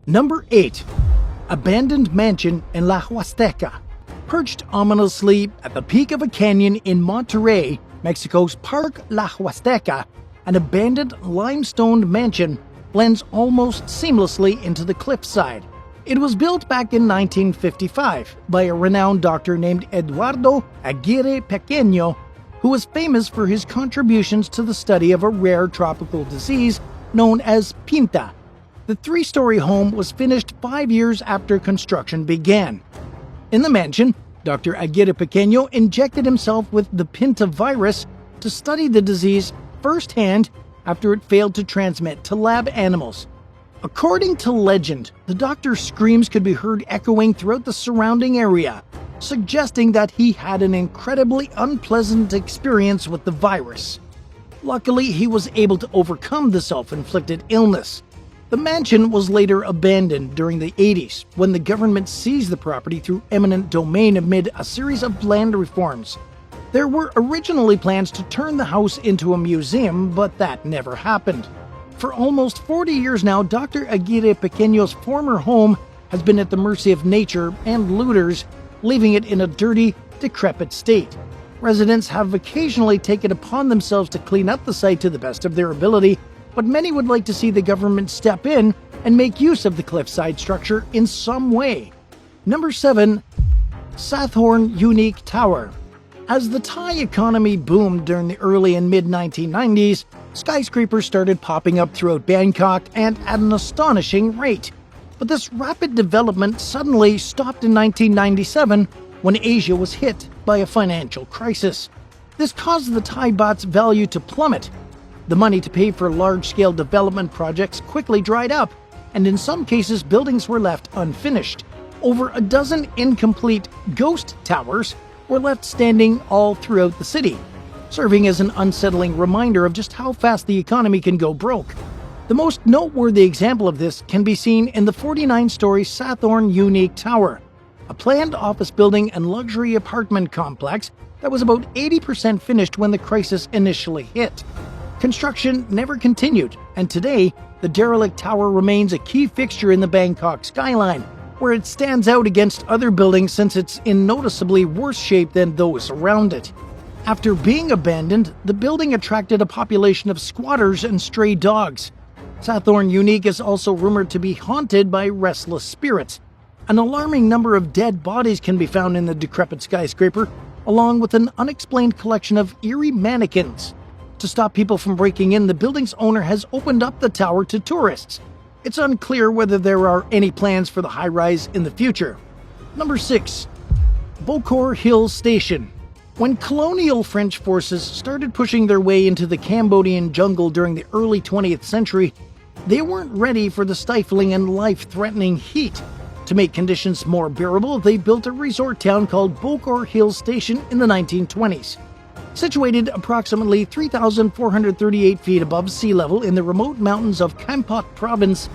Number 8. Abandoned mansion in La Huasteca. Perched ominously at the peak of a canyon in Monterrey, Mexico's Park La Huasteca, an abandoned limestone mansion blends almost seamlessly into the cliffside. It was built back in 1955 by a renowned doctor named Eduardo Aguirre Pequeño, who was famous for his contributions to the study of a rare tropical disease known as pinta. The 3-story home was finished 5 years after construction began. In the mansion, Dr. Aguirre Pequeño injected himself with the pinta virus to study the disease firsthand after it failed to transmit to lab animals. According to legend, the doctor's screams could be heard echoing throughout the surrounding area, suggesting that he had an incredibly unpleasant experience with the virus. Luckily, he was able to overcome the self-inflicted illness. The mansion was later abandoned during the 80s when the government seized the property through eminent domain amid a series of land reforms. There were originally plans to turn the house into a museum, but that never happened. For almost 40 years now, Dr. Aguirre Pequeño's former home has been at the mercy of nature and looters, leaving it in a dirty, decrepit state. Residents have occasionally taken upon themselves to clean up the site to the best of their ability, but many would like to see the government step in and make use of the cliffside structure in some way. Number 7. Sathorn Unique Tower. As the Thai economy boomed during the early and mid-1990s, skyscrapers started popping up throughout Bangkok and at an astonishing rate. But this rapid development suddenly stopped in 1997 when Asia was hit by a financial crisis. This caused the Thai baht's value to plummet. The money to pay for large-scale development projects quickly dried up, and in some cases buildings were left unfinished. Over a dozen incomplete ghost towers were left standing all throughout the city, serving as an unsettling reminder of just how fast the economy can go broke. The most noteworthy example of this can be seen in the 49-story Sathorn Unique Tower, a planned office building and luxury apartment complex that was about 80% finished when the crisis initially hit. Construction never continued, and today, the derelict tower remains a key fixture in the Bangkok skyline, where it stands out against other buildings since it's in noticeably worse shape than those around it. After being abandoned, the building attracted a population of squatters and stray dogs. Sathorn Unique is also rumored to be haunted by restless spirits. An alarming number of dead bodies can be found in the decrepit skyscraper, along with an unexplained collection of eerie mannequins. To stop people from breaking in, the building's owner has opened up the tower to tourists. It's unclear whether there are any plans for the high-rise in the future. Number 6. Boor Hill Station. When colonial French forces started pushing their way into the Cambodian jungle during the early 20th century, they weren't ready for the stifling and life-threatening heat. To make conditions more bearable, they built a resort town called Boor Hill Station in the 1920s. Situated approximately 3,438 feet above sea level in the remote mountains of Kampot province,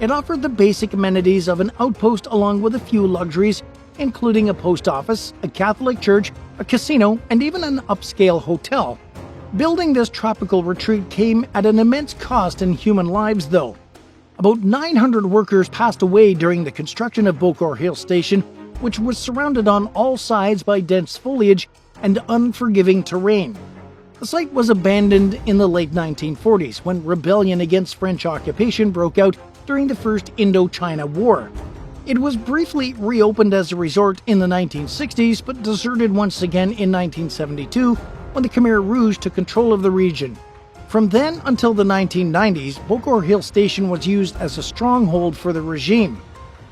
it offered the basic amenities of an outpost along with a few luxuries, including a post office, a Catholic church, a casino, and even an upscale hotel. Building this tropical retreat came at an immense cost in human lives, though. About 900 workers passed away during the construction of Boor Hill Station, which was surrounded on all sides by dense foliage and unforgiving terrain. The site was abandoned in the late 1940s when rebellion against French occupation broke out during the First Indochina War. It was briefly reopened as a resort in the 1960s, but deserted once again in 1972 when the Khmer Rouge took control of the region. From then until the 1990s, Boor Hill Station was used as a stronghold for the regime.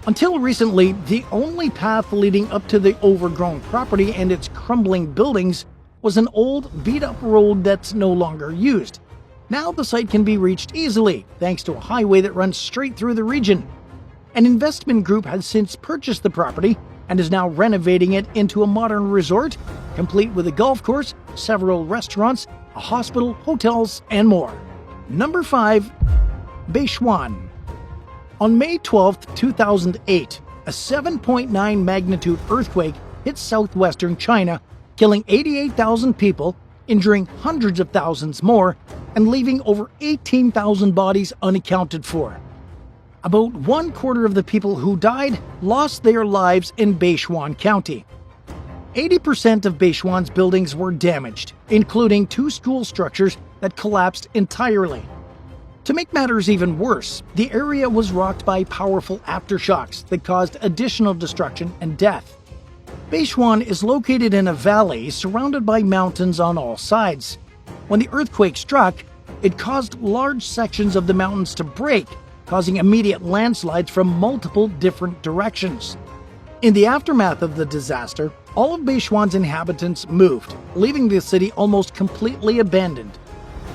Until recently, the only path leading up to the overgrown property and its crumbling buildings was an old, beat-up road that's no longer used. Now the site can be reached easily, thanks to a highway that runs straight through the region. An investment group has since purchased the property and is now renovating it into a modern resort, complete with a golf course, several restaurants, a hospital, hotels, and more. Number 5. Bechuan. On May 12, 2008, a 7.9 magnitude earthquake hit southwestern China, killing 88,000 people, injuring hundreds of thousands more, and leaving over 18,000 bodies unaccounted for. About 1/4 of the people who died lost their lives in Beichuan County. 80% of Beichuan's buildings were damaged, including 2 school structures that collapsed entirely. To make matters even worse, the area was rocked by powerful aftershocks that caused additional destruction and death. Beichuan is located in a valley surrounded by mountains on all sides. When the earthquake struck, it caused large sections of the mountains to break, causing immediate landslides from multiple different directions. In the aftermath of the disaster, all of Beichuan's inhabitants moved, leaving the city almost completely abandoned.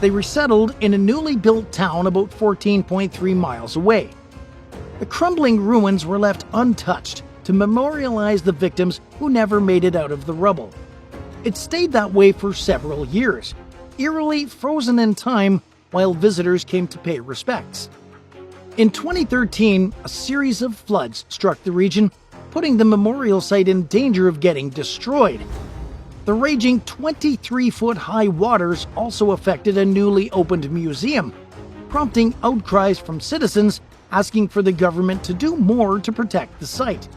They resettled in a newly built town about 14.3 miles away. The crumbling ruins were left untouched to memorialize the victims who never made it out of the rubble. It stayed that way for several years, eerily frozen in time while visitors came to pay respects. In 2013, a series of floods struck the region, putting the memorial site in danger of getting destroyed. The raging 23-foot-high waters also affected a newly opened museum, prompting outcries from citizens asking for the government to do more to protect the site.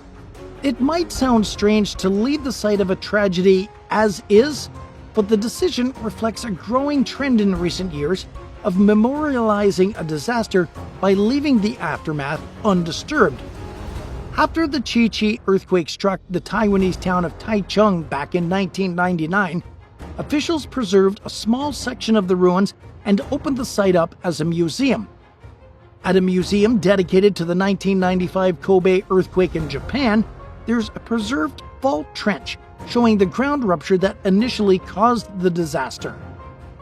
It might sound strange to leave the site of a tragedy as is, but the decision reflects a growing trend in recent years of memorializing a disaster by leaving the aftermath undisturbed. After the Chi-Chi earthquake struck the Taiwanese town of Taichung back in 1999, officials preserved a small section of the ruins and opened the site up as a museum. At a museum dedicated to the 1995 Kobe earthquake in Japan, there's a preserved fault trench showing the ground rupture that initially caused the disaster.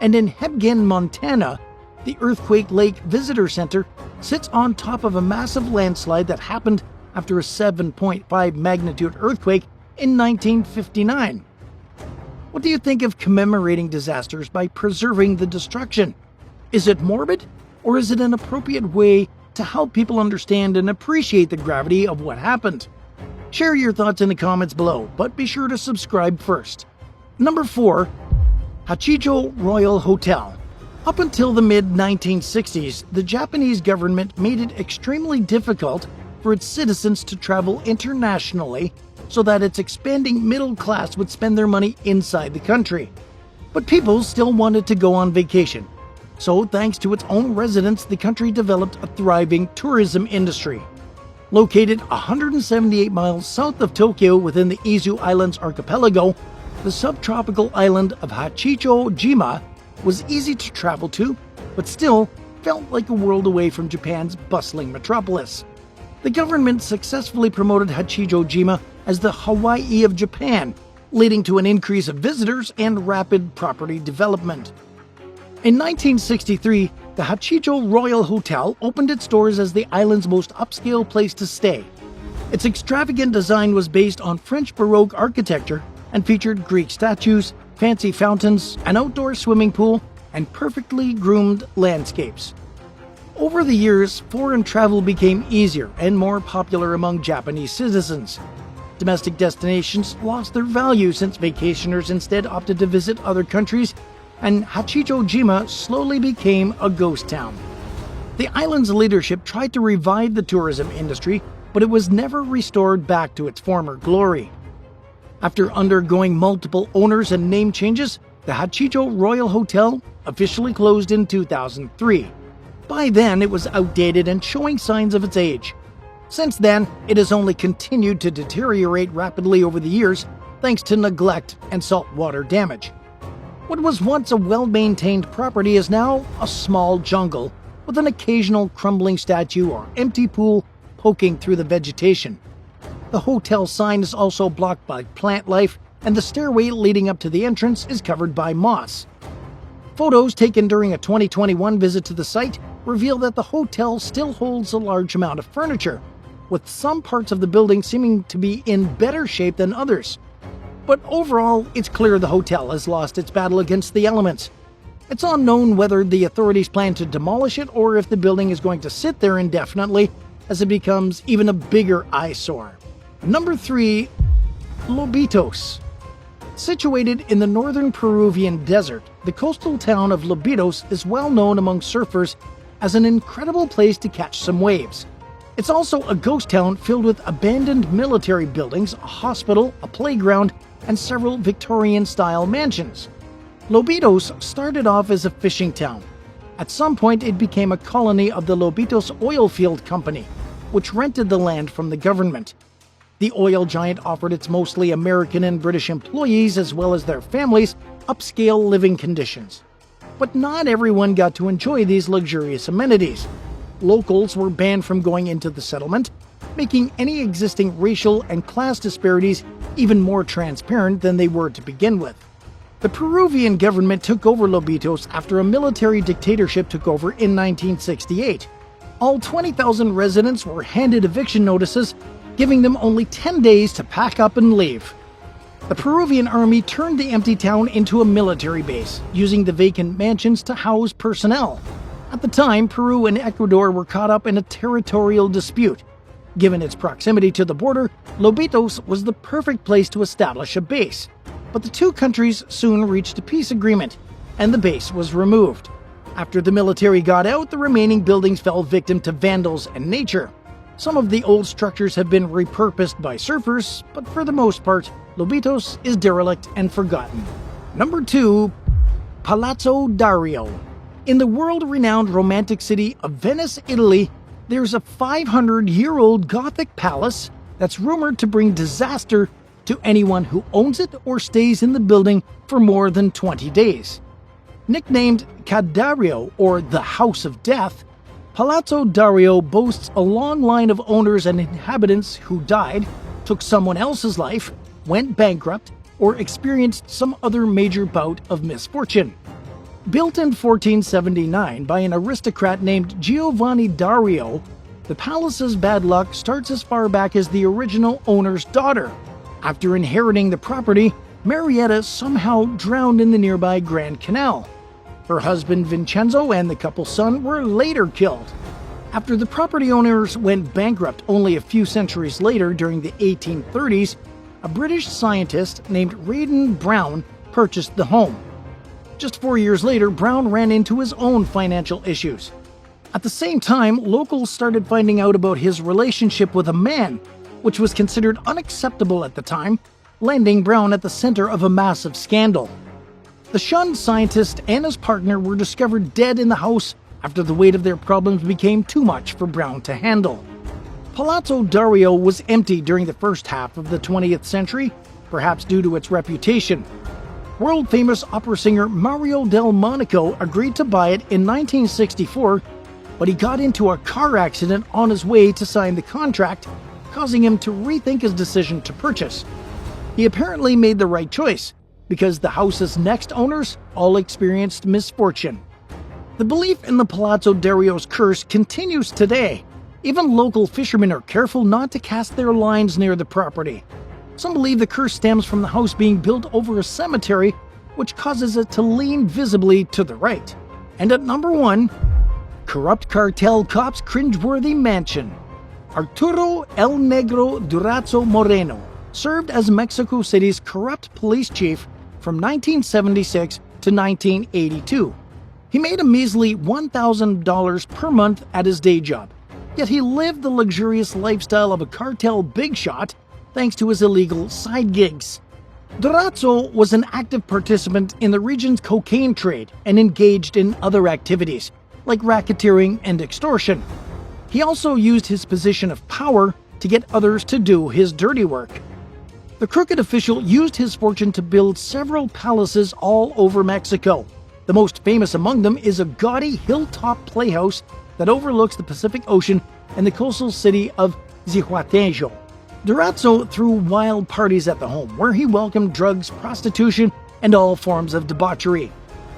And in Hebgen, Montana, the Earthquake Lake Visitor Center sits on top of a massive landslide that happened after a 7.5 magnitude earthquake in 1959. What do you think of commemorating disasters by preserving the destruction? Is it morbid, or is it an appropriate way to help people understand and appreciate the gravity of what happened? Share your thoughts in the comments below, but be sure to subscribe first. Number 4. Hachijo Royal Hotel. Up until the mid-1960s, the Japanese government made it extremely difficult for its citizens to travel internationally so that its expanding middle class would spend their money inside the country. But people still wanted to go on vacation. So, thanks to its own residents, the country developed a thriving tourism industry. Located 178 miles south of Tokyo within the Izu Islands archipelago, the subtropical island of Hachijo-jima was easy to travel to, but still felt like a world away from Japan's bustling metropolis. The government successfully promoted Hachijo-jima as the Hawaii of Japan, leading to an increase of visitors and rapid property development. In 1963, the Hachijo Royal Hotel opened its doors as the island's most upscale place to stay. Its extravagant design was based on French Baroque architecture and featured Greek statues, fancy fountains, an outdoor swimming pool, and perfectly groomed landscapes. Over the years, foreign travel became easier and more popular among Japanese citizens. Domestic destinations lost their value since vacationers instead opted to visit other countries, and Hachijo-jima slowly became a ghost town. The island's leadership tried to revive the tourism industry, but it was never restored back to its former glory. After undergoing multiple owners and name changes, the Hachijo Royal Hotel officially closed in 2003. By then, it was outdated and showing signs of its age. Since then, it has only continued to deteriorate rapidly over the years thanks to neglect and saltwater damage. What was once a well-maintained property is now a small jungle with an occasional crumbling statue or empty pool poking through the vegetation. The hotel sign is also blocked by plant life, and the stairway leading up to the entrance is covered by moss. Photos taken during a 2021 visit to the site reveal that the hotel still holds a large amount of furniture, with some parts of the building seeming to be in better shape than others. But overall, it's clear the hotel has lost its battle against the elements. It's unknown whether the authorities plan to demolish it or if the building is going to sit there indefinitely as it becomes even a bigger eyesore. Number 3. Lobitos. Situated in the northern Peruvian desert, the coastal town of Lobitos is well known among surfers as an incredible place to catch some waves. It's also a ghost town filled with abandoned military buildings, a hospital, a playground, and several Victorian-style mansions. Lobitos started off as a fishing town. At some point, it became a colony of the Lobitos Oil Field Company, which rented the land from the government. The oil giant offered its mostly American and British employees, as well as their families, upscale living conditions. But not everyone got to enjoy these luxurious amenities. Locals were banned from going into the settlement, making any existing racial and class disparities even more transparent than they were to begin with. The Peruvian government took over Lobitos after a military dictatorship took over in 1968. All 20,000 residents were handed eviction notices, giving them only 10 days to pack up and leave. The Peruvian army turned the empty town into a military base, using the vacant mansions to house personnel. At the time, Peru and Ecuador were caught up in a territorial dispute. Given its proximity to the border, Lobitos was the perfect place to establish a base. But the two countries soon reached a peace agreement, and the base was removed. After the military got out, the remaining buildings fell victim to vandals and nature. Some of the old structures have been repurposed by surfers, but for the most part, Lobitos is derelict and forgotten. Number 2. Palazzo Dario. In the world-renowned romantic city of Venice, Italy, there's a 500-year-old Gothic palace that's rumored to bring disaster to anyone who owns it or stays in the building for more than 20 days. Nicknamed Dario, or the House of Death, Palazzo Dario boasts a long line of owners and inhabitants who died, took someone else's life, went bankrupt, or experienced some other major bout of misfortune. Built in 1479 by an aristocrat named Giovanni Dario, the palace's bad luck starts as far back as the original owner's daughter. After inheriting the property, Marietta somehow drowned in the nearby Grand Canal. Her husband Vincenzo and the couple's son were later killed. After the property owners went bankrupt only a few centuries later during the 1830s, a British scientist named Raden Brown purchased the home. Just 4 years later, Brown ran into his own financial issues. At the same time, locals started finding out about his relationship with a man, which was considered unacceptable at the time, landing Brown at the center of a massive scandal. The shunned scientist and his partner were discovered dead in the house after the weight of their problems became too much for Brown to handle. Palazzo Dario was empty during the first half of the 20th century, perhaps due to its reputation. World-famous opera singer Mario Del Monaco agreed to buy it in 1964, but he got into a car accident on his way to sign the contract, causing him to rethink his decision to purchase. He apparently made the right choice, because the house's next owners all experienced misfortune. The belief in the Palazzo Dario's curse continues today. Even local fishermen are careful not to cast their lines near the property. Some believe the curse stems from the house being built over a cemetery, which causes it to lean visibly to the right. And at number 1, corrupt cartel cop's cringeworthy mansion. Arturo El Negro Durazo Moreno served as Mexico City's corrupt police chief from 1976 to 1982. He made a measly $1,000 per month at his day job, yet he lived the luxurious lifestyle of a cartel big shot thanks to his illegal side gigs. Durazo was an active participant in the region's cocaine trade and engaged in other activities, like racketeering and extortion. He also used his position of power to get others to do his dirty work. The crooked official used his fortune to build several palaces all over Mexico. The most famous among them is a gaudy hilltop playhouse that overlooks the Pacific Ocean and the coastal city of Zihuatanejo. Durazo threw wild parties at the home, where he welcomed drugs, prostitution, and all forms of debauchery.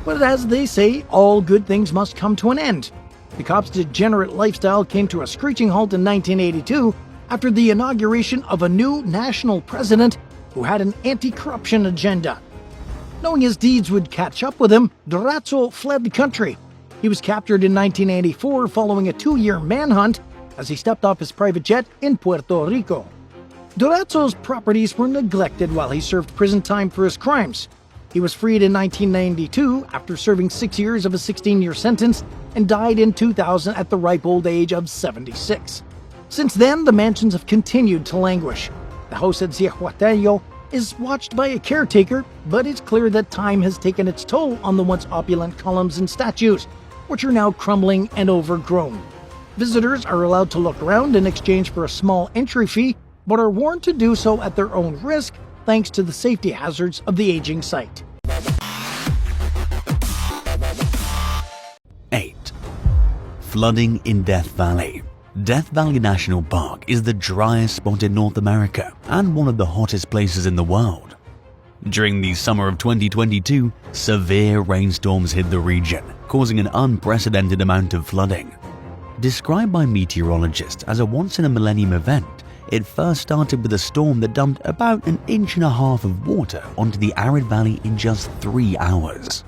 But as they say, all good things must come to an end. The cop's degenerate lifestyle came to a screeching halt in 1982 after the inauguration of a new national president who had an anti-corruption agenda. Knowing his deeds would catch up with him, Durazo fled the country. He was captured in 1984 following a 2-year manhunt as he stepped off his private jet in Puerto Rico. Durazo's properties were neglected while he served prison time for his crimes. He was freed in 1992 after serving 6 years of a 16-year sentence and died in 2000 at the ripe old age of 76. Since then, the mansions have continued to languish. The house at Zihuatanejo is watched by a caretaker, but it's clear that time has taken its toll on the once opulent columns and statues, which are now crumbling and overgrown. Visitors are allowed to look around in exchange for a small entry fee, but are warned to do so at their own risk thanks to the safety hazards of the aging site. 8. Flooding in Death Valley. Death Valley National Park is the driest spot in North America and one of the hottest places in the world. During the summer of 2022, severe rainstorms hit the region, causing an unprecedented amount of flooding. Described by meteorologists as a once-in-a-millennium event, it first started with a storm that dumped about 1.5 inches of water onto the arid valley in just 3 hours.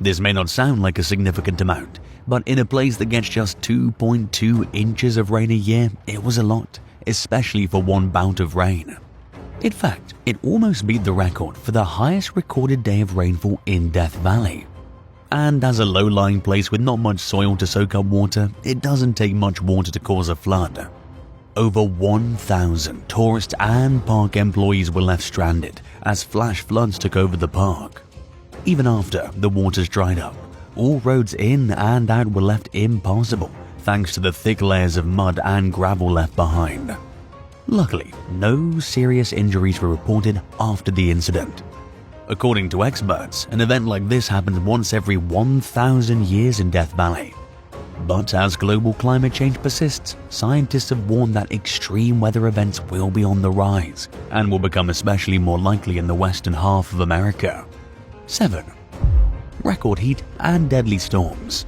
This may not sound like a significant amount, but in a place that gets just 2.2 inches of rain a year, it was a lot, especially for one bout of rain. In fact, it almost beat the record for the highest recorded day of rainfall in Death Valley. And as a low-lying place with not much soil to soak up water, it doesn't take much water to cause a flood. Over 1,000 tourist and park employees were left stranded as flash floods took over the park. Even after the waters dried up, all roads in and out were left impassable thanks to the thick layers of mud and gravel left behind. Luckily, no serious injuries were reported after the incident. According to experts, an event like this happens once every 1,000 years in Death Valley. But as global climate change persists, scientists have warned that extreme weather events will be on the rise and will become especially more likely in the western half of America. 7. Record heat and deadly storms.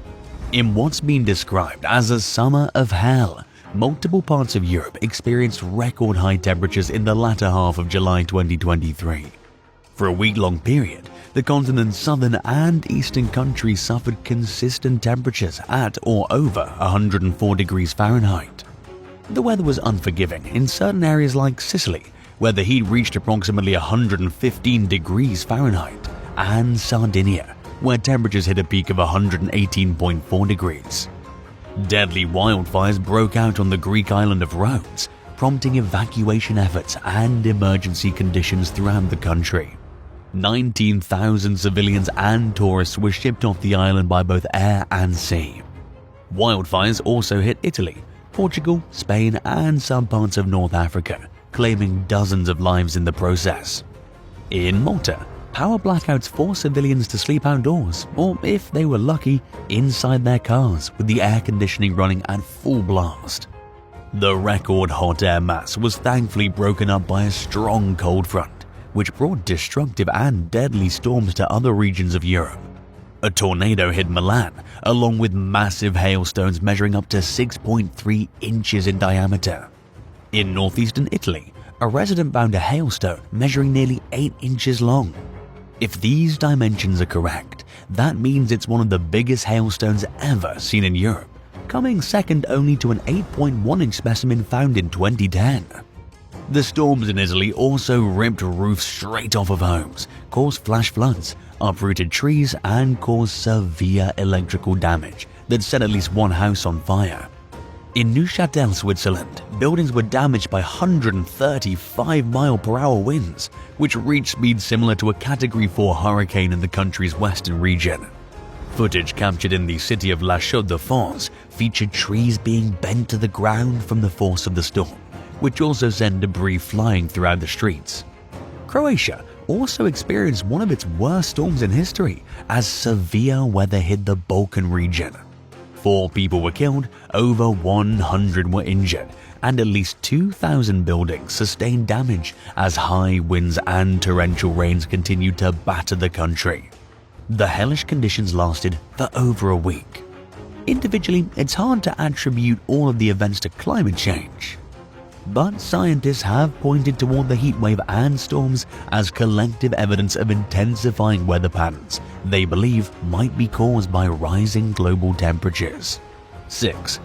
In what's been described as a summer of hell, multiple parts of Europe experienced record high temperatures in the latter half of July 2023. For a week-long period, the continent's southern and eastern countries suffered consistent temperatures at or over 104 degrees Fahrenheit. The weather was unforgiving in certain areas like Sicily, where the heat reached approximately 115 degrees Fahrenheit, and Sardinia, where temperatures hit a peak of 118.4 degrees. Deadly wildfires broke out on the Greek island of Rhodes, prompting evacuation efforts and emergency conditions throughout the country. 19,000 civilians and tourists were shipped off the island by both air and sea. Wildfires also hit Italy, Portugal, Spain, and some parts of North Africa, claiming dozens of lives in the process. In Malta, power blackouts forced civilians to sleep outdoors, or if they were lucky, inside their cars with the air conditioning running at full blast. The record hot air mass was thankfully broken up by a strong cold front, which brought destructive and deadly storms to other regions of Europe. A tornado hit Milan, along with massive hailstones measuring up to 6.3 inches in diameter. In northeastern Italy, a resident found a hailstone measuring nearly 8 inches long. If these dimensions are correct, that means it's one of the biggest hailstones ever seen in Europe, coming second only to an 8.1-inch specimen found in 2010. The storms in Italy also ripped roofs straight off of homes, caused flash floods, uprooted trees, and caused severe electrical damage that set at least one house on fire. In Neuchâtel, Switzerland, buildings were damaged by 135-mile-per-hour winds, which reached speeds similar to a Category 4 hurricane in the country's western region. Footage captured in the city of La Chaux-de-Fonds featured trees being bent to the ground from the force of the storm, which also sent debris flying throughout the streets. Croatia also experienced one of its worst storms in history as severe weather hit the Balkan region. 4 people were killed, over 100 were injured, and at least 2,000 buildings sustained damage as high winds and torrential rains continued to batter the country. The hellish conditions lasted for over a week. Individually, it's hard to attribute all of the events to climate change, but scientists have pointed toward the heatwave and storms as collective evidence of intensifying weather patterns they believe might be caused by rising global temperatures. 6.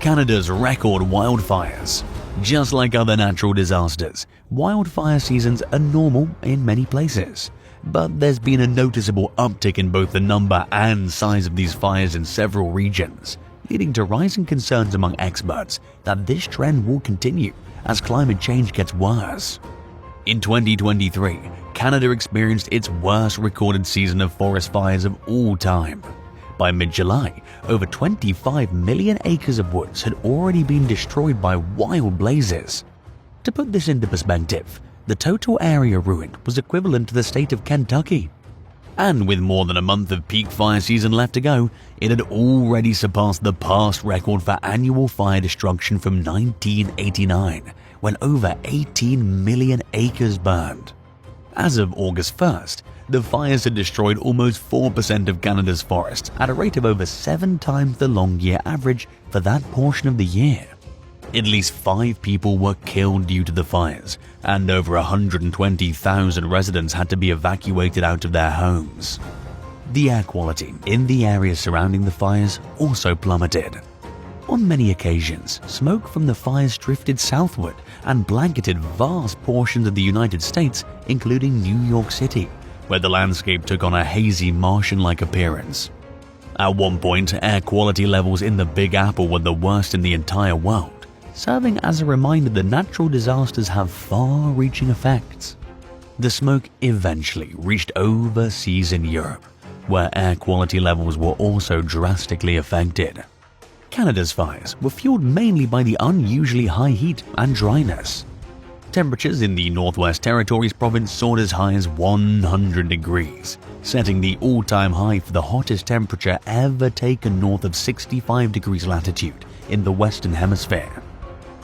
Canada's record wildfires. Just like other natural disasters, wildfire seasons are normal in many places, but there's been a noticeable uptick in both the number and size of these fires in several regions, leading to rising concerns among experts that this trend will continue as climate change gets worse. In 2023, Canada experienced its worst recorded season of forest fires of all time. By mid-July, over 25 million acres of woods had already been destroyed by wild blazes. To put this into perspective, the total area ruined was equivalent to the state of Kentucky. And with more than a month of peak fire season left to go, it had already surpassed the past record for annual fire destruction from 1989, when over 18 million acres burned. As of August 1st, the fires had destroyed almost 4% of Canada's forests at a rate of over 7 times the long-year average for that portion of the year. At least 5 people were killed due to the fires, and over 120,000 residents had to be evacuated out of their homes. The air quality in the areas surrounding the fires also plummeted. On many occasions, smoke from the fires drifted southward and blanketed vast portions of the United States, including New York City, where the landscape took on a hazy Martian-like appearance. At one point, air quality levels in the Big Apple were the worst in the entire world, serving as a reminder that natural disasters have far-reaching effects. The smoke eventually reached overseas in Europe, where air quality levels were also drastically affected. Canada's fires were fueled mainly by the unusually high heat and dryness. Temperatures in the Northwest Territories province soared as high as 100 degrees, setting the all-time high for the hottest temperature ever taken north of 65 degrees latitude in the Western Hemisphere.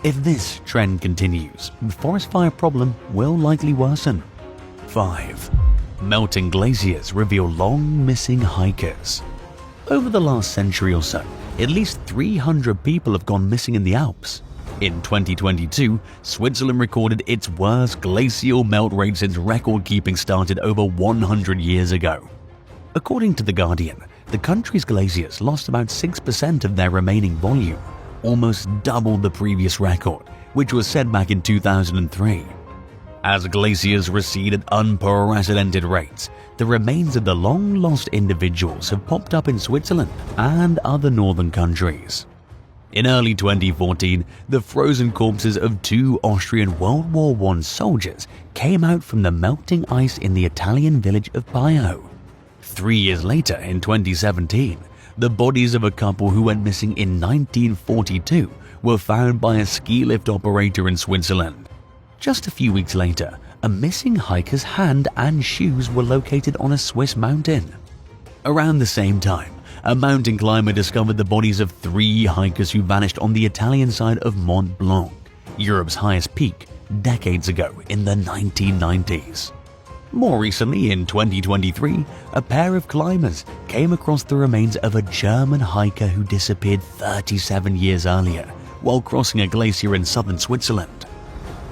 If this trend continues, the forest fire problem will likely worsen. 5. Melting glaciers reveal long-missing hikers. Over the last century or so, at least 300 people have gone missing in the Alps. In 2022, Switzerland recorded its worst glacial melt rate since record-keeping started over 100 years ago. According to The Guardian, the country's glaciers lost about 6% of their remaining volume, almost double the previous record, which was set back in 2003. As glaciers recede at unprecedented rates, the remains of the long-lost individuals have popped up in Switzerland and other northern countries. In early 2014, the frozen corpses of 2 Austrian World War I soldiers came out from the melting ice in the Italian village of Paio. 3 years later, in 2017, the bodies of a couple who went missing in 1942 were found by a ski lift operator in Switzerland. Just a few weeks later, a missing hiker's hand and shoes were located on a Swiss mountain. Around the same time, a mountain climber discovered the bodies of 3 hikers who vanished on the Italian side of Mont Blanc, Europe's highest peak, decades ago in the 1990s. More recently, in 2023, a pair of climbers came across the remains of a German hiker who disappeared 37 years earlier while crossing a glacier in southern Switzerland.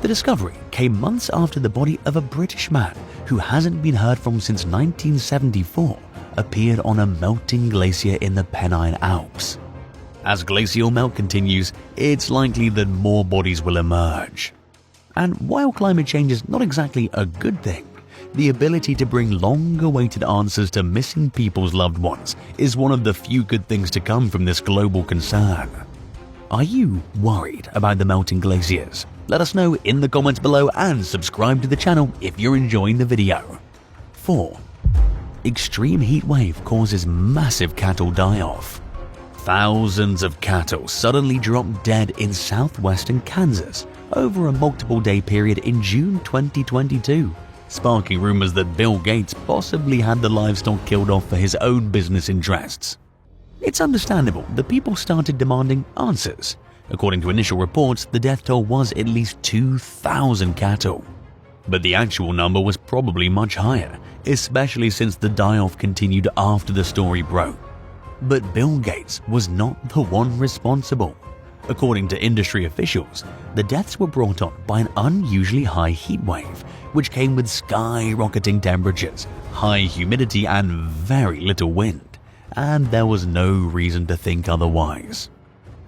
The discovery came months after the body of a British man who hasn't been heard from since 1974 appeared on a melting glacier in the Pennine Alps. As glacial melt continues, it's likely that more bodies will emerge. And while climate change is not exactly a good thing, the ability to bring long-awaited answers to missing people's loved ones is one of the few good things to come from this global concern. Are you worried about the melting glaciers? Let us know in the comments below and subscribe to the channel if you're enjoying the video. 4. Extreme heat wave causes massive cattle die-off. Thousands of cattle suddenly dropped dead in southwestern Kansas over a multiple-day period in June 2022, sparking rumors that Bill Gates possibly had the livestock killed off for his own business interests. It's understandable that people started demanding answers. According to initial reports, the death toll was at least 2,000 cattle. But the actual number was probably much higher, especially since the die-off continued after the story broke. But Bill Gates was not the one responsible. According to industry officials, the deaths were brought on by an unusually high heat wave, which came with skyrocketing temperatures, high humidity, and very little wind. And there was no reason to think otherwise.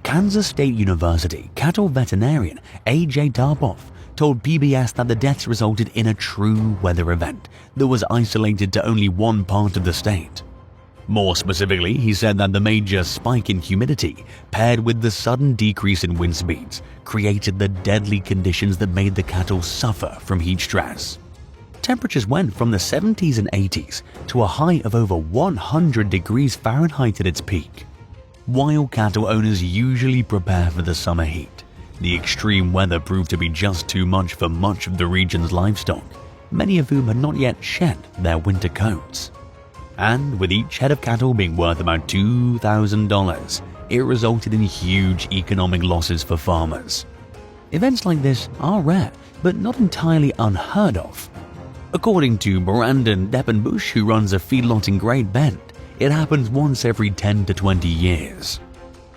Kansas State University cattle veterinarian A.J. Tarpoff told PBS that the deaths resulted in a true weather event that was isolated to only one part of the state. More specifically, he said that the major spike in humidity, paired with the sudden decrease in wind speeds, created the deadly conditions that made the cattle suffer from heat stress. Temperatures went from the 70s and 80s to a high of over 100 degrees Fahrenheit at its peak. While cattle owners usually prepare for the summer heat, the extreme weather proved to be just too much for much of the region's livestock, many of whom had not yet shed their winter coats. And with each head of cattle being worth about $2,000, it resulted in huge economic losses for farmers. Events like this are rare, but not entirely unheard of. According to Brandon Deppenbush, who runs a feedlot in Great Bend, it happens once every 10 to 20 years.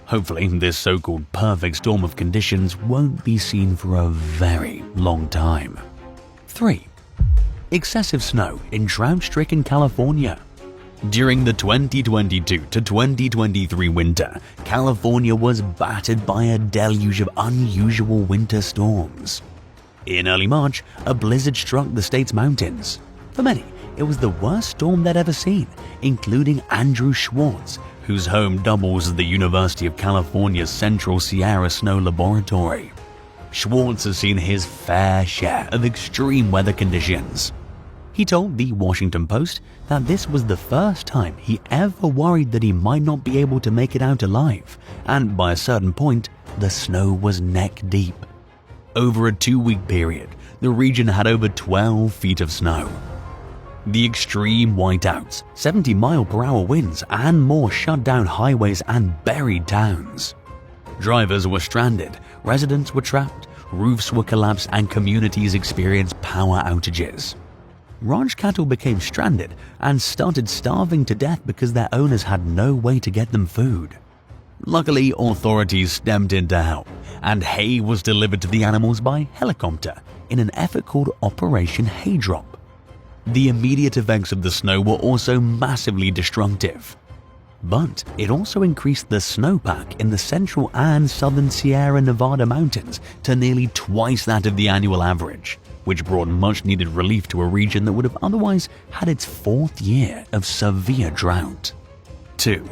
Hopefully, this so-called perfect storm of conditions won't be seen for a very long time. 3. Excessive snow in drought-stricken California. During the 2022 to 2023 winter, California was battered by a deluge of unusual winter storms. In early March, a blizzard struck the state's mountains. For many, it was the worst storm they'd ever seen, including Andrew Schwartz, whose home doubles as the University of California's Central Sierra Snow Laboratory. Schwartz has seen his fair share of extreme weather conditions. He told the Washington Post that this was the first time he ever worried that he might not be able to make it out alive, and by a certain point, the snow was neck deep. Over a 2-week period, the region had over 12 feet of snow. The extreme whiteouts, 70-mile-per-hour winds, and more shut down highways and buried towns. Drivers were stranded, residents were trapped, roofs were collapsed, and communities experienced power outages. Ranch cattle became stranded and started starving to death because their owners had no way to get them food. Luckily, authorities stepped in to help, and hay was delivered to the animals by helicopter in an effort called Operation Hay Drop. The immediate effects of the snow were also massively destructive. But it also increased the snowpack in the central and southern Sierra Nevada mountains to nearly twice that of the annual average, which brought much-needed relief to a region that would have otherwise had its 4th year of severe drought. 2.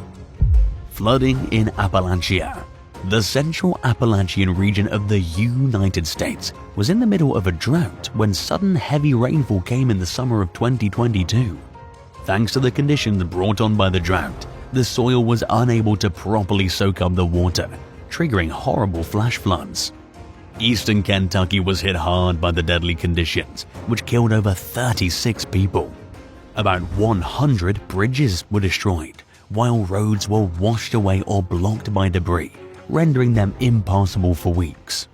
Flooding in Appalachia. The central Appalachian region of the United States was in the middle of a drought when sudden heavy rainfall came in the summer of 2022. Thanks to the conditions brought on by the drought, the soil was unable to properly soak up the water, triggering horrible flash floods. Eastern Kentucky was hit hard by the deadly conditions, which killed over 36 people. About 100 bridges were destroyed, while roads were washed away or blocked by debris, rendering them impassable for weeks.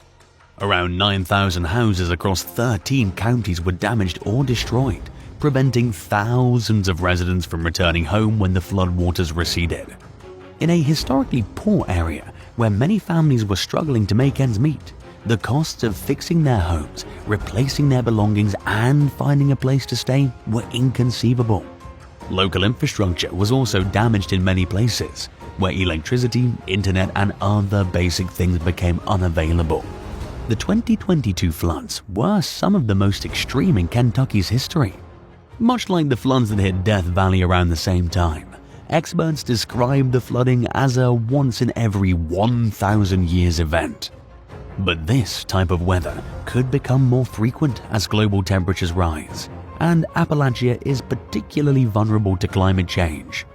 Around 9,000 houses across 13 counties were damaged or destroyed, preventing thousands of residents from returning home when the floodwaters receded. In a historically poor area where many families were struggling to make ends meet, the costs of fixing their homes, replacing their belongings, and finding a place to stay were inconceivable. Local infrastructure was also damaged in many places, where electricity, internet, and other basic things became unavailable. The 2022 floods were some of the most extreme in Kentucky's history. Much like the floods that hit Death Valley around the same time, experts describe the flooding as a once-in-every-1,000 years event. But this type of weather could become more frequent as global temperatures rise, and Appalachia is particularly vulnerable to climate change.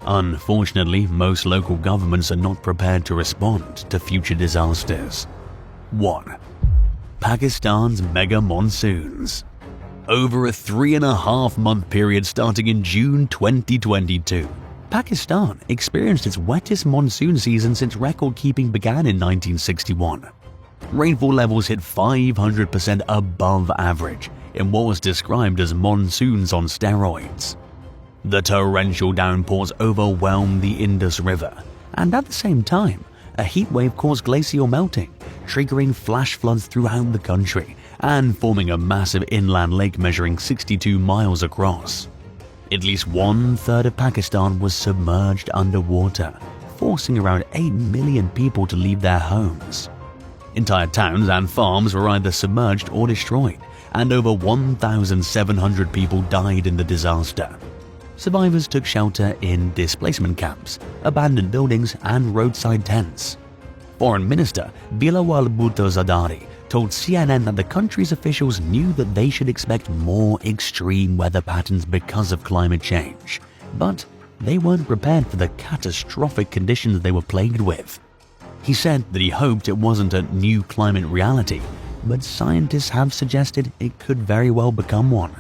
Unfortunately, most local governments are not prepared to respond to future disasters. 1. Pakistan's mega monsoons. Over a 3.5-month period starting in June 2022, Pakistan experienced its wettest monsoon season since record-keeping began in 1961. Rainfall levels hit 500% above average in what was described as monsoons on steroids. The torrential downpours overwhelmed the Indus River, and at the same time, a heatwave caused glacial melting, triggering flash floods throughout the country and forming a massive inland lake measuring 62 miles across. At least 1/3 of Pakistan was submerged underwater, forcing around 8 million people to leave their homes. Entire towns and farms were either submerged or destroyed, and over 1,700 people died in the disaster. Survivors took shelter in displacement camps, abandoned buildings, and roadside tents. Foreign Minister Lobitos told CNN that the country's officials knew that they should expect more extreme weather patterns because of climate change, but they weren't prepared for the catastrophic conditions they were plagued with. He said that he hoped it wasn't a new climate reality, but scientists have suggested it could very well become one.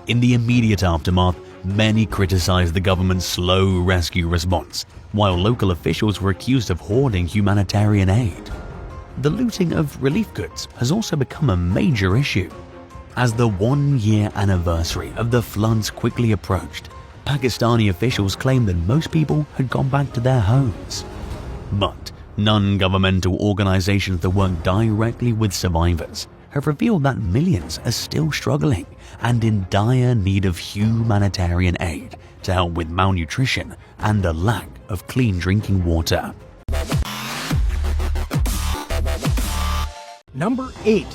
In the immediate aftermath, many criticized the government's slow rescue response, while local officials were accused of hoarding humanitarian aid. The looting of relief goods has also become a major issue. As the one-year anniversary of the floods quickly approached, Pakistani officials claimed that most people had gone back to their homes. But non-governmental organizations that work directly with survivors have revealed that millions are still struggling and in dire need of humanitarian aid to help with malnutrition and the lack of clean drinking water. Number 8.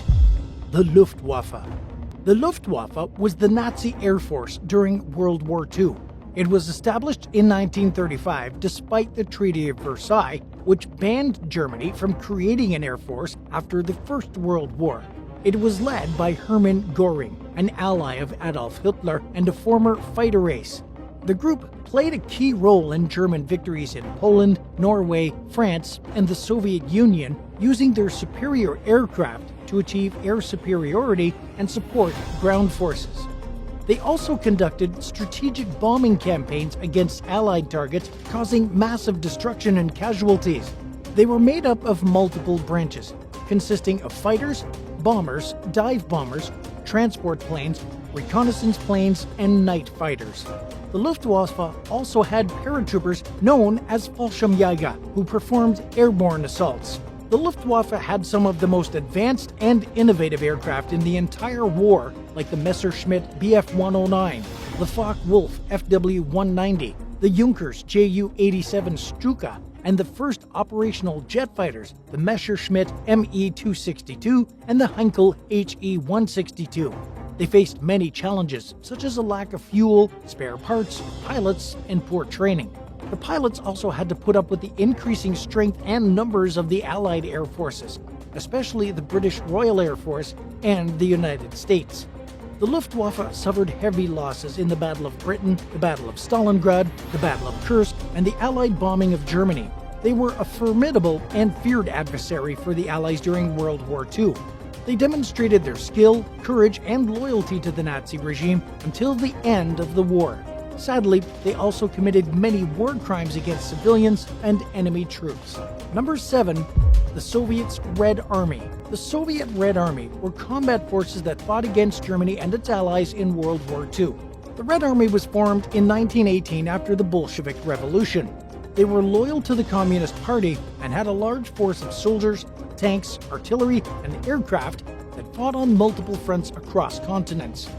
The Luftwaffe. The Luftwaffe was the Nazi Air Force during World War II. It was established in 1935 despite the Treaty of Versailles, which banned Germany from creating an air force after the First World War. It was led by Hermann Göring, an ally of Adolf Hitler and a former fighter ace. The group played a key role in German victories in Poland, Norway, France, and the Soviet Union, using their superior aircraft to achieve air superiority and support ground forces. They also conducted strategic bombing campaigns against Allied targets, causing massive destruction and casualties. They were made up of multiple branches, consisting of fighters, bombers, dive bombers, transport planes, reconnaissance planes, and night fighters. The Luftwaffe also had paratroopers known as Fallschirmjäger, who performed airborne assaults. The Luftwaffe had some of the most advanced and innovative aircraft in the entire war, like the Messerschmitt Bf-109, the Focke-Wulf FW-190, the Junkers Ju-87 Stuka, and the first operational jet fighters, the Messerschmitt Me-262 and the Heinkel He-162. They faced many challenges, such as a lack of fuel, spare parts, pilots, and poor training. The pilots also had to put up with the increasing strength and numbers of the Allied air forces, especially the British Royal Air Force and the United States. The Luftwaffe suffered heavy losses in the Battle of Britain, the Battle of Stalingrad, the Battle of Kursk, and the Allied bombing of Germany. They were a formidable and feared adversary for the Allies during World War II. They demonstrated their skill, courage, and loyalty to the Nazi regime until the end of the war. Sadly, they also committed many war crimes against civilians and enemy troops. Number 7. The Soviets' Red Army. The Soviet Red Army were combat forces that fought against Germany and its allies in World War II. The Red Army was formed in 1918 after the Bolshevik Revolution. They were loyal to the Communist Party and had a large force of soldiers, tanks, artillery, and aircraft that fought on multiple fronts across continents.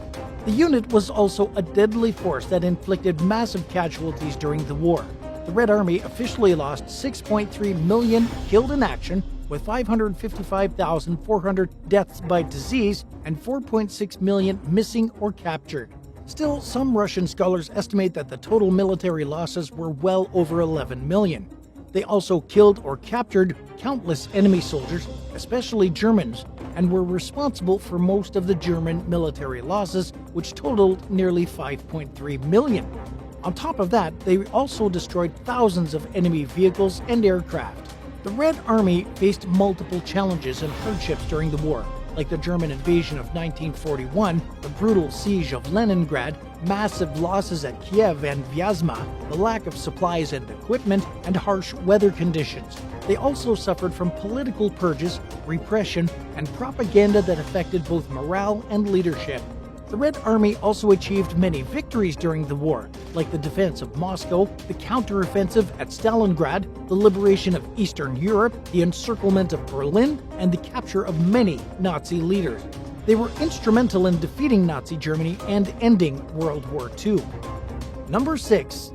The unit was also a deadly force that inflicted massive casualties during the war. The Red Army officially lost 6.3 million killed in action, with 555,400 deaths by disease and 4.6 million missing or captured. Still, some Russian scholars estimate that the total military losses were well over 11 million. They also killed or captured countless enemy soldiers, especially Germans, and were responsible for most of the German military losses, which totaled nearly 5.3 million. On top of that, they also destroyed thousands of enemy vehicles and aircraft. The Red Army faced multiple challenges and hardships during the war, like the German invasion of 1941, the brutal siege of Leningrad, massive losses at Kiev and Vyazma, the lack of supplies and equipment, and harsh weather conditions. They also suffered from political purges, repression, and propaganda that affected both morale and leadership. The Red Army also achieved many victories during the war, like the defense of Moscow, the counteroffensive at Stalingrad, the liberation of Eastern Europe, the encirclement of Berlin, and the capture of many Nazi leaders. They were instrumental in defeating Nazi Germany and ending World War II. Number 6.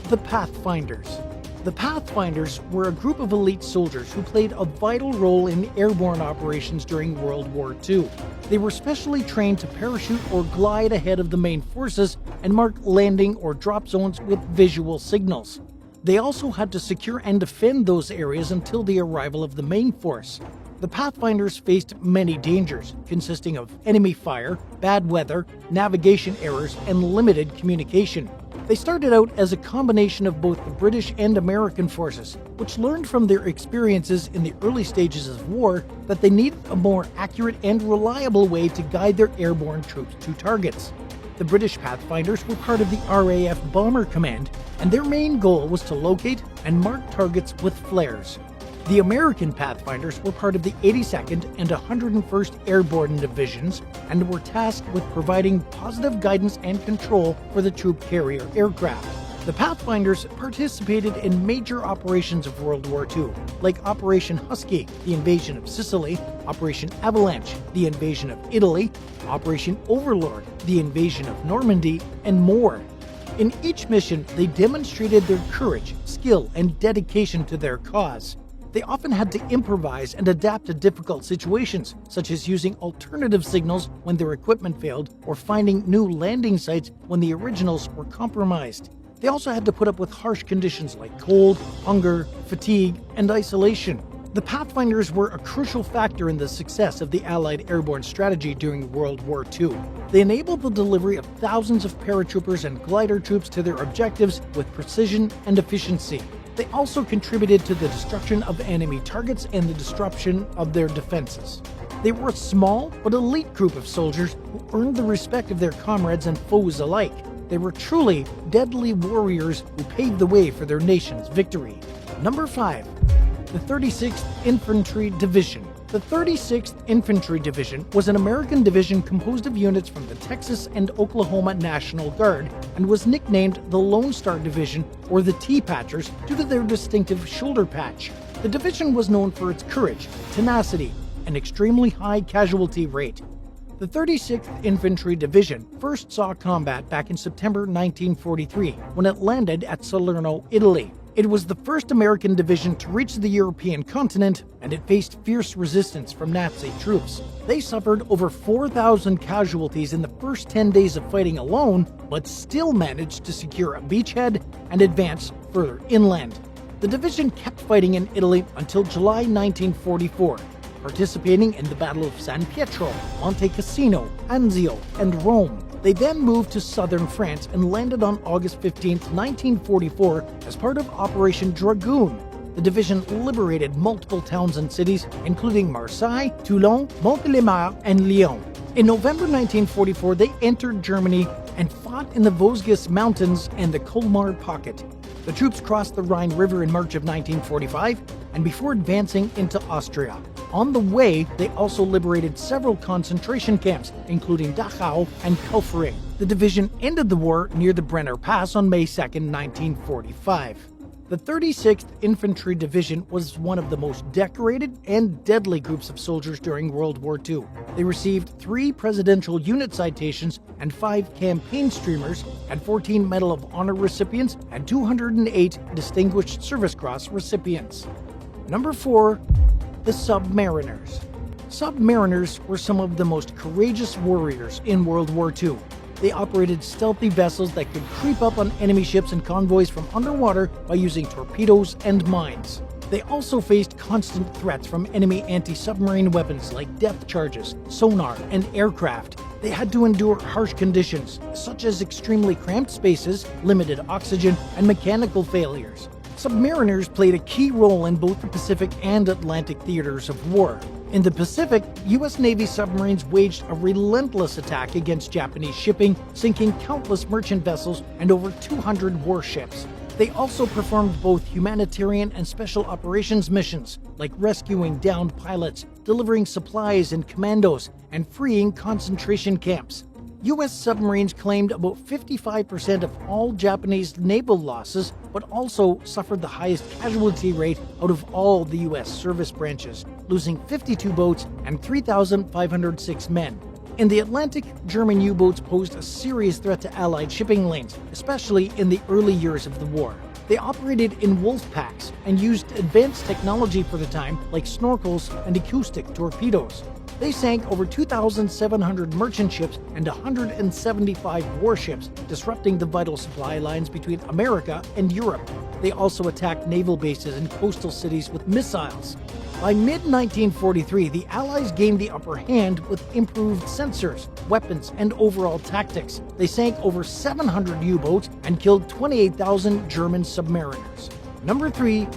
The Pathfinders. The Pathfinders were a group of elite soldiers who played a vital role in airborne operations during World War II. They were specially trained to parachute or glide ahead of the main forces and mark landing or drop zones with visual signals. They also had to secure and defend those areas until the arrival of the main force. The Pathfinders faced many dangers, consisting of enemy fire, bad weather, navigation errors, and limited communication. They started out as a combination of both the British and American forces, which learned from their experiences in the early stages of war that they needed a more accurate and reliable way to guide their airborne troops to targets. The British Pathfinders were part of the RAF Bomber Command, and their main goal was to locate and mark targets with flares. The American Pathfinders were part of the 82nd and 101st Airborne Divisions and were tasked with providing positive guidance and control for the troop carrier aircraft. The Pathfinders participated in major operations of World War II, like Operation Husky, the invasion of Sicily, Operation Avalanche, the invasion of Italy, Operation Overlord, the invasion of Normandy, and more. In each mission, they demonstrated their courage, skill, and dedication to their cause. They often had to improvise and adapt to difficult situations, such as using alternative signals when their equipment failed or finding new landing sites when the originals were compromised. They also had to put up with harsh conditions like cold, hunger, fatigue, and isolation. The Pathfinders were a crucial factor in the success of the Allied airborne strategy during World War II. They enabled the delivery of thousands of paratroopers and glider troops to their objectives with precision and efficiency. They also contributed to the destruction of enemy targets and the disruption of their defenses. They were a small but elite group of soldiers who earned the respect of their comrades and foes alike. They were truly deadly warriors who paved the way for their nation's victory. Number 5. The 36th Infantry Division. The 36th Infantry Division was an American division composed of units from the Texas and Oklahoma National Guard and was nicknamed the Lone Star Division or the T-Patchers due to their distinctive shoulder patch. The division was known for its courage, tenacity, and extremely high casualty rate. The 36th Infantry Division first saw combat back in September 1943 when it landed at Salerno, Italy. It was the first American division to reach the European continent, and it faced fierce resistance from Nazi troops. They suffered over 4,000 casualties in the first 10 days of fighting alone, but still managed to secure a beachhead and advance further inland. The division kept fighting in Italy until July 1944, participating in the Battle of San Pietro, Monte Cassino, Anzio, and Rome. They then moved to southern France and landed on August 15, 1944 as part of Operation Dragoon. The division liberated multiple towns and cities, including Marseille, Toulon, Montélimar, and Lyon. In November 1944, they entered Germany and fought in the Vosges Mountains and the Colmar Pocket. The troops crossed the Rhine River in March of 1945 and before advancing into Austria. On the way, they also liberated several concentration camps, including Dachau and Kaufering. The division ended the war near the Brenner Pass on May 2, 1945. The 36th Infantry Division was one of the most decorated and deadly groups of soldiers during World War II. They received 3 Presidential Unit Citations and 5 Campaign Streamers, had 14 Medal of Honor recipients, and 208 Distinguished Service Cross recipients. Number 4. The Submariners. Submariners were some of the most courageous warriors in World War II. They operated stealthy vessels that could creep up on enemy ships and convoys from underwater by using torpedoes and mines. They also faced constant threats from enemy anti-submarine weapons like depth charges, sonar, and aircraft. They had to endure harsh conditions, such as extremely cramped spaces, limited oxygen, and mechanical failures. Submariners played a key role in both the Pacific and Atlantic theaters of war. In the Pacific, U.S. Navy submarines waged a relentless attack against Japanese shipping, sinking countless merchant vessels and over 200 warships. They also performed both humanitarian and special operations missions, like rescuing downed pilots, delivering supplies and commandos, and freeing concentration camps. U.S. submarines claimed about 55% of all Japanese naval losses, but also suffered the highest casualty rate out of all the U.S. service branches, losing 52 boats and 3,506 men. In the Atlantic, German U-boats posed a serious threat to Allied shipping lanes, especially in the early years of the war. They operated in wolf packs and used advanced technology for the time like snorkels and acoustic torpedoes. They sank over 2,700 merchant ships and 175 warships, disrupting the vital supply lines between America and Europe. They also attacked naval bases and coastal cities with missiles. By mid-1943, the Allies gained the upper hand with improved sensors, weapons, and overall tactics. They sank over 700 U-boats and killed 28,000 German submariners. Number 3.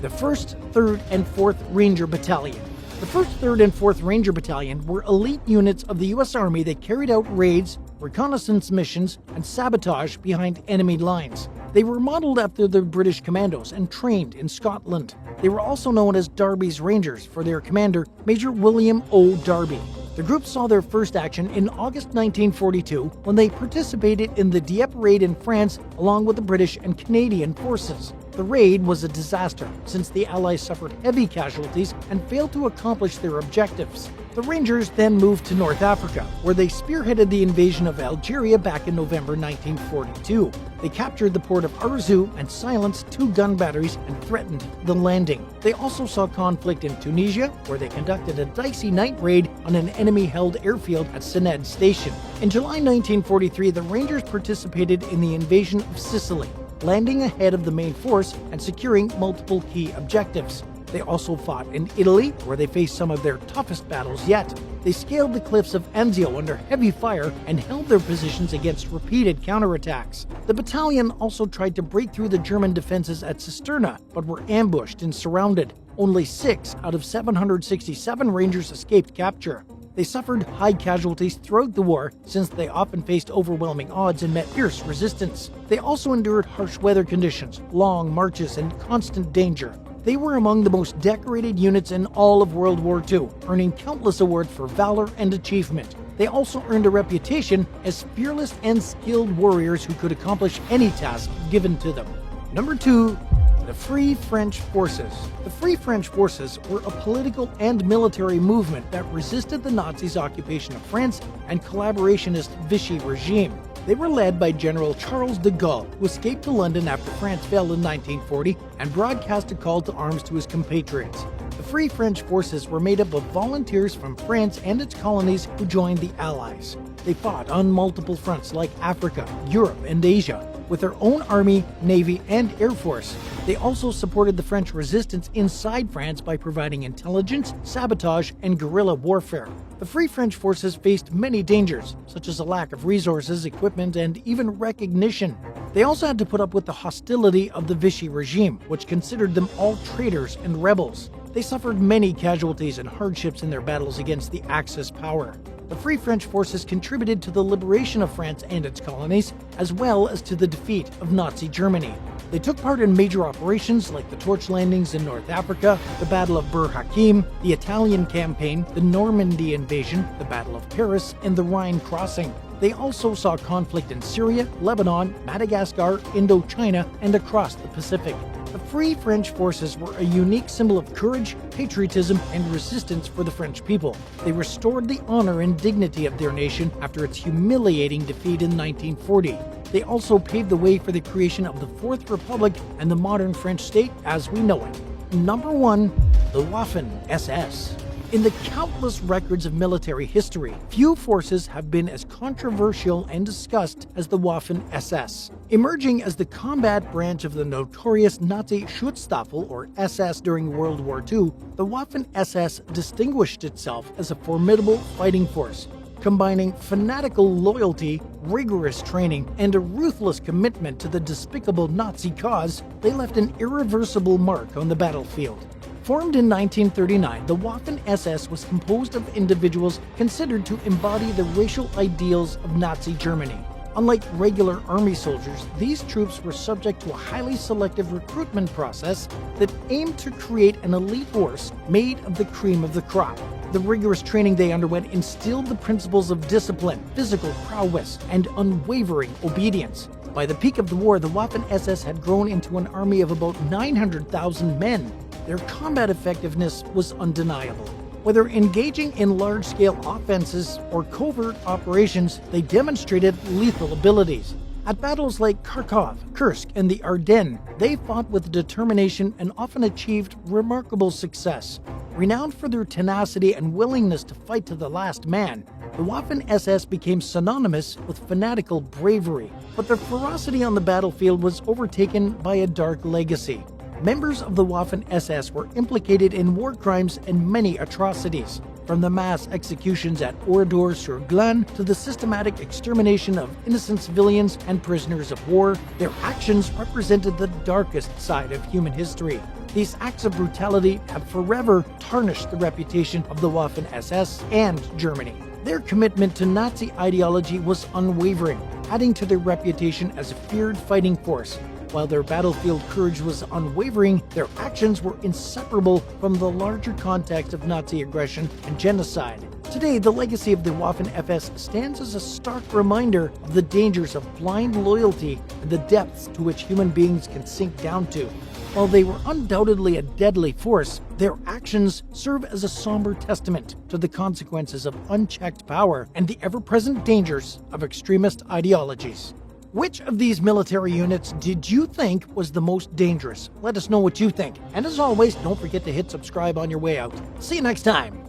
The 1st, 3rd, and 4th Ranger Battalion. The 1st, 3rd, and 4th Ranger Battalion were elite units of the U.S. Army that carried out raids, reconnaissance missions, and sabotage behind enemy lines. They were modeled after the British commandos and trained in Scotland. They were also known as Darby's Rangers for their commander, Major William O. Darby. The group saw their first action in August 1942 when they participated in the Dieppe raid in France along with the British and Canadian forces. The raid was a disaster since the Allies suffered heavy casualties and failed to accomplish their objectives. The Rangers then moved to North Africa, where they spearheaded the invasion of Algeria back in November 1942. They captured the port of Arzew and silenced 2 gun batteries and threatened the landing. They also saw conflict in Tunisia, where they conducted a dicey night raid on an enemy-held airfield at Sened Station. In July 1943, the Rangers participated in the invasion of Sicily, landing ahead of the main force and securing multiple key objectives. They also fought in Italy, where they faced some of their toughest battles yet. They scaled the cliffs of Anzio under heavy fire and held their positions against repeated counterattacks. The battalion also tried to break through the German defenses at Cisterna, but were ambushed and surrounded. Only 6 out of 767 Rangers escaped capture. They suffered high casualties throughout the war since they often faced overwhelming odds and met fierce resistance. They also endured harsh weather conditions, long marches, and constant danger. They were among the most decorated units in all of World War II, earning countless awards for valor and achievement. They also earned a reputation as fearless and skilled warriors who could accomplish any task given to them. Number 2. The Free French Forces. The Free French Forces were a political and military movement that resisted the Nazis' occupation of France and collaborationist Vichy regime. They were led by General Charles de Gaulle, who escaped to London after France fell in 1940 and broadcast a call to arms to his compatriots. The Free French Forces were made up of volunteers from France and its colonies who joined the Allies. They fought on multiple fronts like Africa, Europe, and Asia, with their own army, navy, and air force. They also supported the French resistance inside France by providing intelligence, sabotage, and guerrilla warfare. The Free French Forces faced many dangers, such as a lack of resources, equipment, and even recognition. They also had to put up with the hostility of the Vichy regime, which considered them all traitors and rebels. They suffered many casualties and hardships in their battles against the Axis power. The Free French Forces contributed to the liberation of France and its colonies, as well as to the defeat of Nazi Germany. They took part in major operations like the torch landings in North Africa, the Battle of Boor Hill, the Italian campaign, the Normandy invasion, the Battle of Paris, and the Rhine crossing. They also saw conflict in Syria, Lebanon, Madagascar, Indochina, and across the Pacific. The Free French Forces were a unique symbol of courage, patriotism, and resistance for the French people. They restored the honor and dignity of their nation after its humiliating defeat in 1940. They also paved the way for the creation of the Fourth Republic and the modern French state as we know it. Number 1. The Waffen-ss. In the countless records of military history, few forces have been as controversial and discussed as the Waffen-ss. Emerging as the combat branch of the notorious Nazi Schutzstaffel, or SS, during World War II, the Waffen-ss distinguished itself as a formidable fighting force. Combining fanatical loyalty, rigorous training, and a ruthless commitment to the despicable Nazi cause, they left an irreversible mark on the battlefield. Formed in 1939, the Waffen-ss was composed of individuals considered to embody the racial ideals of Nazi Germany. Unlike regular army soldiers, these troops were subject to a highly selective recruitment process that aimed to create an elite force made of the cream of the crop. The rigorous training they underwent instilled the principles of discipline, physical prowess, and unwavering obedience. By the peak of the war, the Waffen-ss had grown into an army of about 900,000 men. Their combat effectiveness was undeniable. Whether engaging in large-scale offenses or covert operations, they demonstrated lethal abilities. At battles like Kharkov, Kursk, and the Ardennes, they fought with determination and often achieved remarkable success. Renowned for their tenacity and willingness to fight to the last man, the waffen-ss became synonymous with fanatical bravery. But their ferocity on the battlefield was overtaken by a dark legacy. Members of the waffen-ss were implicated in war crimes and many atrocities, from the mass executions at Oradour-sur-Glane to the systematic extermination of innocent civilians and prisoners of war. Their actions represented the darkest side of human history. These acts of brutality have forever tarnished the reputation of the waffen-ss and Germany. Their commitment to Nazi ideology was unwavering, adding to their reputation as a feared fighting force. While their battlefield courage was unwavering, their actions were inseparable from the larger context of Nazi aggression and genocide. Today, the legacy of the Waffen-ss stands as a stark reminder of the dangers of blind loyalty and the depths to which human beings can sink down to. While they were undoubtedly a deadly force, their actions serve as a somber testament to the consequences of unchecked power and the ever-present dangers of extremist ideologies. Which of these military units did you think was the most dangerous? Let us know what you think. And as always, don't forget to hit subscribe on your way out. See you next time.